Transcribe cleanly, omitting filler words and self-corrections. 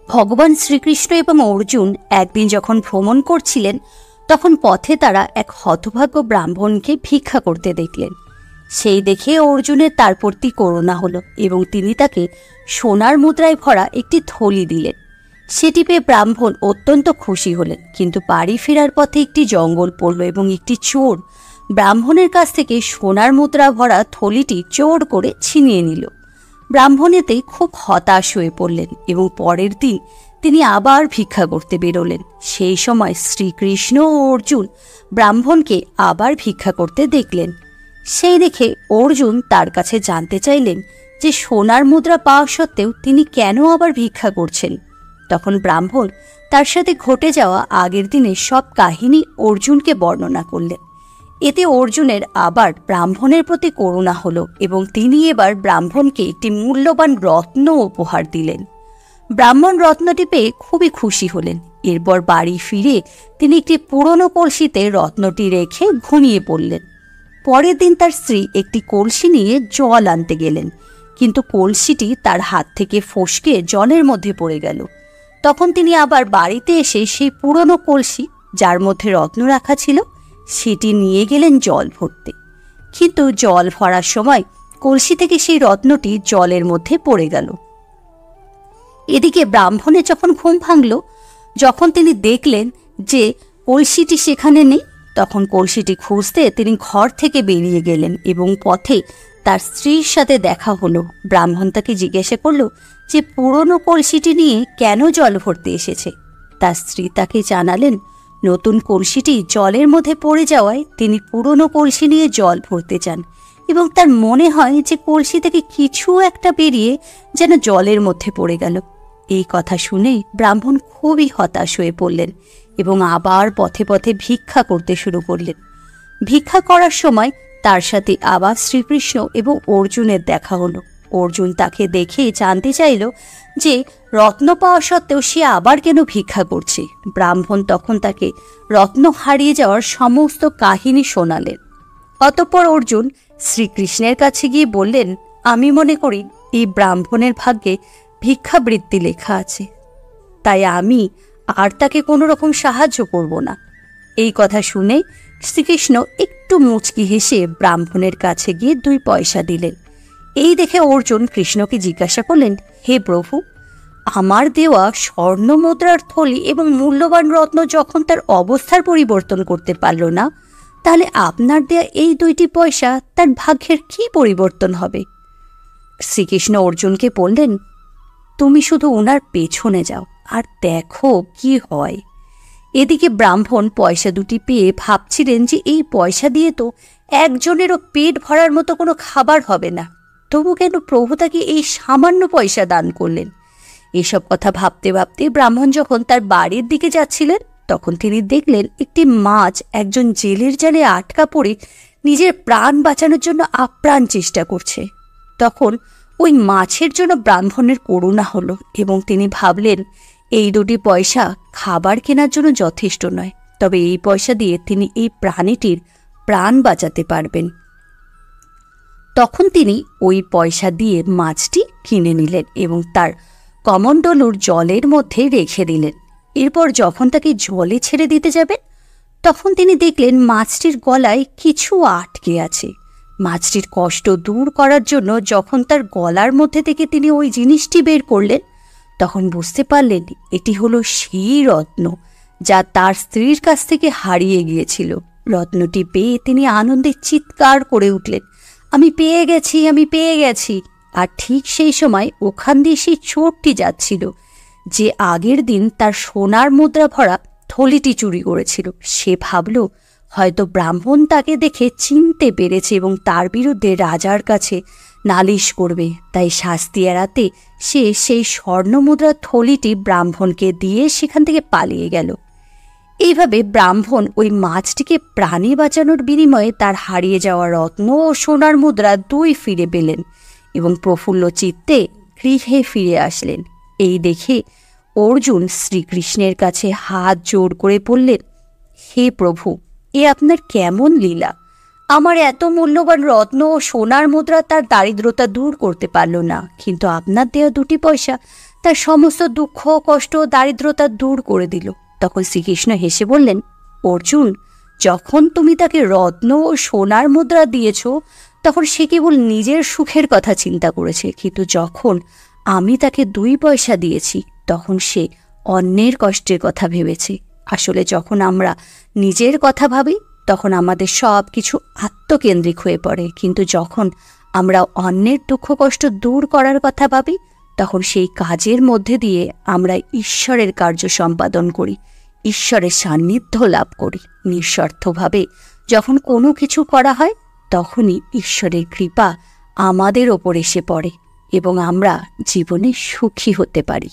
ভগবান শ্রীকৃষ্ণ এবং অর্জুন একদিন যখন ভ্রমণ করছিলেন, তখন পথে তারা এক হতভাগ্য ব্রাহ্মণকে ভিক্ষা করতে দেখলেন। সেই দেখে অর্জুনের তার প্রতি করুণা হলো এবং তিনি তাকে সোনার মুদ্রায় ভরা একটি থলি দিলেন। সেটি পেয়ে ব্রাহ্মণ অত্যন্ত খুশি হলেন, কিন্তু বাড়ি ফেরার পথে একটি জঙ্গল পড়ল এবং একটি চোর ব্রাহ্মণের কাছ থেকে সোনার মুদ্রা ভরা থলিটি চোর করে ছিনিয়ে নিল। ব্রাহ্মণ এতে খুব হতাশ হয়ে পড়লেন এবং পরের দিন তিনি আবার ভিক্ষা করতে বেরোলেন। সেই সময় শ্রীকৃষ্ণ ও অর্জুন ব্রাহ্মণকে আবার ভিক্ষা করতে দেখলেন। সেই দেখে অর্জুন তার কাছে জানতে চাইলেন যে সোনার মুদ্রা পাওয়া সত্ত্বেও তিনি কেন আবার ভিক্ষা করছেন। তখন ব্রাহ্মণ তার সাথে ঘটে যাওয়া আগের দিনের সব কাহিনী অর্জুনকে বর্ণনা করলেন। এতে অর্জুনের আবার ব্রাহ্মণের প্রতি করুণা হলো এবং তিনি এবার ব্রাহ্মণকে একটি মূল্যবান রত্ন উপহার দিলেন। ব্রাহ্মণ রত্নটি পেয়ে খুবই খুশি হলেন। এরপর বাড়ি ফিরে তিনি একটি পুরনো কলসিতে রত্নটি রেখে ঘুমিয়ে পড়লেন। পরের দিন তার স্ত্রী একটি কলসি নিয়ে জল আনতে গেলেন, কিন্তু কলসিটি তার হাত থেকে ফসকে জলের মধ্যে পড়ে গেল। তখন তিনি আবার বাড়িতে এসে সেই পুরনো কলসি, যার মধ্যে রত্ন রাখা ছিল, সেটি নিয়ে গেলেন জল ভরতে। কিন্তু জল ভরার সময় কলসি থেকে সেই রত্নটি জলের মধ্যে পড়ে গেল। এদিকে ব্রাহ্মণের যখন ঘুম ভাঙল, যখন তিনি দেখলেন যে কলসিটি সেখানে নেই, তখন কলসিটি খুঁজতে তিনি ঘর থেকে বেরিয়ে গেলেন এবং পথে তার স্ত্রীর সাথে দেখা হলো। ব্রাহ্মণ তাকে জিজ্ঞাসা করল যে পুরনো কলসিটি নিয়ে কেন জল ভরতে এসেছে। তার স্ত্রী তাকে জানালেন নতুন কলসিটি জলের মধ্যে পড়ে যাওয়ায় তিনি পুরনো কলসি নিয়ে জল ভরতে চান এবং তার মনে হয় যে কলসি থেকে কিছু একটা বেরিয়ে যেন জলের মধ্যে পড়ে গেল। এই কথা শুনে ব্রাহ্মণ খুবই হতাশ হয়ে পড়লেন এবং আবার পথে পথে ভিক্ষা করতে শুরু করলেন। ভিক্ষা করার সময় তার সাথে আবার শ্রীকৃষ্ণ এবং অর্জুনের দেখা হলো। অর্জুন তাকে দেখে জানতে চাইল যে রত্ন পাওয়া সত্ত্বেও সে আবার কেন ভিক্ষা করছে। ব্রাহ্মণ তখন তাকে রত্ন হারিয়ে যাওয়ার সমস্ত কাহিনী শোনালেন। অতঃপর অর্জুন শ্রীকৃষ্ণের কাছে গিয়ে বললেন, আমি মনে করি এই ব্রাহ্মণের ভাগ্যে ভিক্ষাবৃত্তি লেখা আছে, তাই আমি আর তাকে কোনো রকম সাহায্য করব না। এই কথা শুনে শ্রীকৃষ্ণ একটু মুচকি হেসে ব্রাহ্মণের কাছে গিয়ে 2 পয়সা দিলেন। এই দেখে অর্জুন কৃষ্ণকে জিজ্ঞাসা করলেন, হে প্রভু, আমার দেওয়া স্বর্ণ মুদ্রার থলি এবং মূল্যবান রত্ন যখন তার অবস্থার পরিবর্তন করতে পারল না, তাহলে আপনার দেয়া এই 2টি পয়সা তার ভাগ্যের কি পরিবর্তন হবে? শ্রীকৃষ্ণ অর্জুনকে বললেন, তুমি শুধু ওনার পেছনে যাও আর দেখো কি হয়। এদিকে ব্রাহ্মণ পয়সা 2টি পেয়ে ভাবছিলেন যে এই পয়সা দিয়ে তো একজনেরও পেট ভরার মতো কোনো খাবার হবে না, তবু কেন প্রভু তাকে এই সামান্য পয়সা দান করলেন। এসব কথা ভাবতে ভাবতে ব্রাহ্মণ যখন তার বাড়ির দিকে যাচ্ছিলেন, তখন তিনি দেখলেন একটি মাছ একজন জেলের জালে আটকা পড়ে নিজের প্রাণ বাঁচানোর জন্য আপ্রাণ চেষ্টা করছে। তখন ওই মাছের জন্য ব্রাহ্মণের করুণা হলো এবং তিনি ভাবলেন এই 2টি পয়সা খাবার কেনার জন্য যথেষ্ট নয়, তবে এই পয়সা দিয়ে তিনি এই প্রাণীটির প্রাণ বাঁচাতে পারবেন। তখন তিনি ওই পয়সা দিয়ে মাছটি কিনে নিলেন এবং তার কমণ্ডলুর জলের মধ্যে রেখে দিলেন। এরপর যখন তাকে জলে ছেড়ে দিতে যাবেন, তখন তিনি দেখলেন মাছটির গলায় কিছু আটকে আছে। মাছটির কষ্ট দূর করার জন্য যখন তার গলার মধ্যে থেকে তিনি ওই জিনিসটি বের করলেন, তখন বুঝতে পারলেন এটি হলো সেই রত্ন যা তার স্ত্রীর কাছ থেকে হারিয়ে গিয়েছিল। রত্নটি পেয়ে তিনি আনন্দে চিৎকার করে উঠলেন, আমি পেয়ে গেছি, আমি পেয়ে গেছি। আর ঠিক সেই সময় ওখান দিয়ে সেই চোরটি যাচ্ছিল যে আগের দিন তার সোনার মুদ্রা ভরা থলিটি চুরি করেছিল। সে ভাবল হয়তো ব্রাহ্মণ তাকে দেখে চিনতে পেরেছে এবং তার বিরুদ্ধে রাজার কাছে নালিশ করবে, তাই শাস্তি এড়াতে সে সেই স্বর্ণমুদ্রার থলিটি ব্রাহ্মণকে দিয়ে সেখান থেকে পালিয়ে গেল। এইভাবে ব্রাহ্মণ ওই মাছটিকে প্রাণে বাঁচানোর বিনিময়ে তার হারিয়ে যাওয়া রত্ন ও সোনার মুদ্রা 2 ফিরে পেলেন এবং প্রফুল্ল চিত্তে গৃহে ফিরে আসলেন। এই দেখে অর্জুন শ্রীকৃষ্ণের কাছে হাত জোড় করে বললেন, হে প্রভু, এ আপনার কেমন লীলা! আমার এত মূল্যবান রত্ন ও সোনার মুদ্রা তার দারিদ্রতা দূর করতে পারল না, কিন্তু আপনার দেওয়া 2টি পয়সা তার সমস্ত দুঃখ কষ্ট দারিদ্রতা দূর করে দিল। তখন শ্রীকৃষ্ণ হেসে বললেন, অর্জুন, যখন তুমি তাকে রত্ন ও সোনার মুদ্রা দিয়েছ তখন সে কেবল নিজের সুখের কথা চিন্তা করেছে, কিন্তু যখন আমি তাকে 2 পয়সা দিয়েছি তখন সে অন্যের কষ্টের কথা ভেবেছে। আসলে যখন আমরা নিজের কথা ভাবি তখন আমাদের সব কিছু আত্মকেন্দ্রিক হয়ে পড়ে, কিন্তু যখন আমরা অন্যের দুঃখ কষ্ট দূর করার কথা ভাবি তখন সেই কাজের মধ্যে দিয়ে আমরা ঈশ্বরের কার্য সম্পাদন করি, ঈশ্বরের সান্নিধ্য লাভ করি। নিঃস্বার্থভাবে যখন কোনো কিছু করা হয় তখনই ঈশ্বরের কৃপা আমাদের ওপর এসে পড়ে এবং আমরা জীবনে সুখী হতে পারি।